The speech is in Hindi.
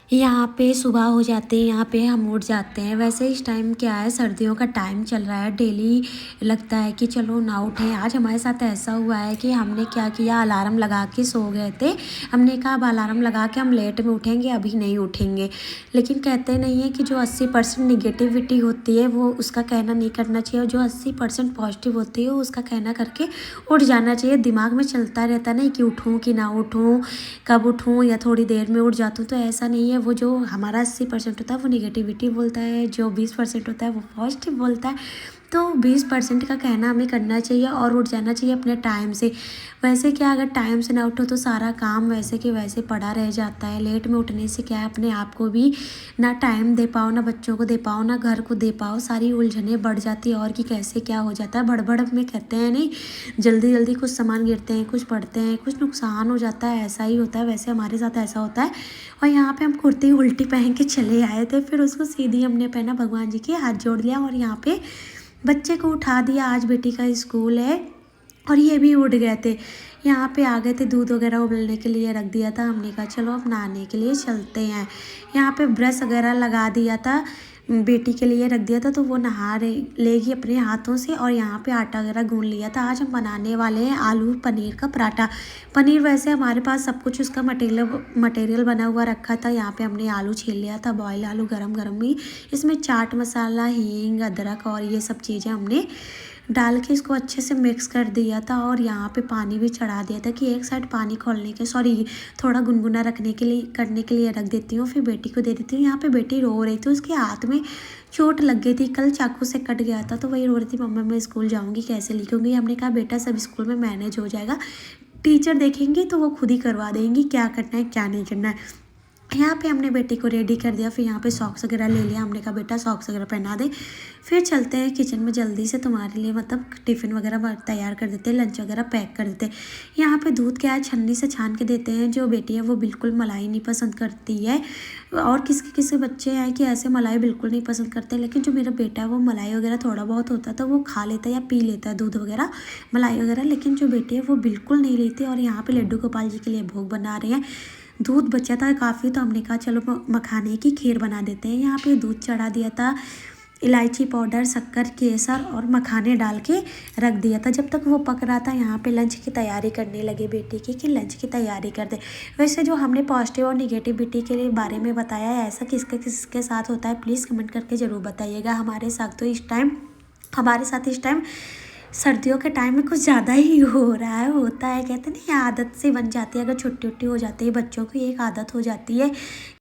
यहाँ पे सुबह हो जाती है, यहाँ पे हम उठ जाते हैं। वैसे इस टाइम क्या है, सर्दियों का टाइम चल रहा है। डेली लगता है कि चलो ना उठें। आज हमारे साथ ऐसा हुआ है कि हमने क्या किया, अलार्म लगा के सो गए थे। हमने कहा अब अलार्म लगा के हम लेट में उठेंगे, अभी नहीं उठेंगे। लेकिन कहते नहीं है कि जो 80% निगेटिविटी होती है वो उसका कहना नहीं करना चाहिए, और जो 80% पॉजिटिव होती है उसका कहना करके उठ जाना चाहिए। दिमाग में चलता रहता नहीं कि उठूँ कि ना उठूँ, कब उठूँ या थोड़ी देर में उठ जाती हूँ, तो ऐसा नहीं है। वो जो हमारा 80% होता है वो निगेटिविटी बोलता है, जो 20% होता है वो पॉजिटिव बोलता है। तो 20% का कहना हमें करना चाहिए और उठ जाना चाहिए अपने टाइम से। वैसे क्या, अगर टाइम से ना उठो तो सारा काम वैसे कि वैसे पड़ा रह जाता है। लेट में उठने से क्या है, अपने आप को भी ना टाइम दे पाओ, ना बच्चों को दे पाओ, ना घर को दे पाओ। सारी उलझने बढ़ जाती है और कि कैसे क्या हो जाता है। भड़बड़ में कहते हैं नहीं, जल्दी जल्दी कुछ सामान गिरते हैं, कुछ पड़ते हैं, कुछ नुकसान हो जाता है। ऐसा ही होता है, वैसे हमारे साथ ऐसा होता है। और यहाँ पे हम कुर्ती उल्टी पहन के चले आए थे, फिर उसको सीधी हमने पहना, भगवान जी के हाथ जोड़ लिया और यहाँ पे बच्चे को उठा दिया। आज बेटी का स्कूल है और ये भी उठ गए थे। यहाँ पे आ गए थे, दूध वगैरह उबलने के लिए रख दिया था। हमने कहा चलो अब नहाने के लिए चलते हैं। यहाँ पे ब्रश वगैरह लगा दिया था, बेटी के लिए रख दिया था, तो वो नहा रही लेगी अपने हाथों से। और यहाँ पे आटा वगैरह गूंद लिया था। आज हम बनाने वाले हैं आलू पनीर का पराठा। पनीर वैसे हमारे पास सब कुछ उसका मटेरियल बना हुआ रखा था। यहाँ पे हमने आलू छील लिया था, बॉयल आलू गरम गरम ही। इसमें चाट मसाला, हींग, अदरक और ये सब चीज़ें हमने डाल के इसको अच्छे से मिक्स कर दिया था। और यहाँ पे पानी भी चढ़ा दिया था कि एक साइड पानी खोलने के, सॉरी, थोड़ा गुनगुना रखने के लिए, करने के लिए रख देती हूँ, फिर बेटी को दे देती हूँ। यहाँ पे बेटी रो रही थी, उसके हाथ में चोट लग गई थी, कल चाकू से कट गया था, तो वही रो रही थी, मम्मा मैं स्कूल जाऊँगी कैसे लिखूँगी। हमने कहा बेटा सब स्कूल में मैनेज हो जाएगा, टीचर देखेंगे तो वो खुद ही करवा देंगी, क्या करना है क्या नहीं करना है। यहाँ पे हमने बेटी को रेडी कर दिया। फिर यहाँ पे सॉक्स वगैरह ले लिया। हमने कहा बेटा सॉक्स वगैरह पहना दे, फिर चलते हैं किचन में जल्दी से, तुम्हारे लिए मतलब टिफ़िन वगैरह तैयार कर देते हैं, लंच वगैरह पैक कर देते हैं। यहाँ पे दूध क्या है, छन्नी से छान के देते हैं। जो बेटी है वो बिल्कुल मलाई नहीं पसंद करती है, और किसी किसी बच्चे हैं कि ऐसे मलाई बिल्कुल नहीं पसंद करते। लेकिन जो मेरा बेटा है वो मलाई वगैरह थोड़ा बहुत होता है तो वो खा लेता है या पी लेता है दूध वगैरह, मलाई वगैरह। लेकिन जो बेटी है वो बिल्कुल नहीं लेती। और यहाँ पे लड्डू गोपाल जी के लिए भोग बना रहे हैं। दूध बचा था काफ़ी, तो हमने कहा चलो मखाने की खीर बना देते हैं। यहाँ पे दूध चढ़ा दिया था, इलायची पाउडर, शक्कर, केसर और मखाने डाल के रख दिया था। जब तक वो पक रहा था यहाँ पे लंच की तैयारी करने लगे बेटी की, कि लंच की तैयारी कर दे। वैसे जो हमने पॉजिटिव और निगेटिविटी के लिए बारे में बताया है, ऐसा किसके साथ होता है प्लीज़ कमेंट करके ज़रूर बताइएगा। हमारे साथ इस टाइम सर्दियों के टाइम में कुछ ज़्यादा ही हो रहा है। होता है, कहते नहीं, आदत सी बन जाती है। अगर छुट्टी उट्टी हो जाती है बच्चों की, एक आदत हो जाती है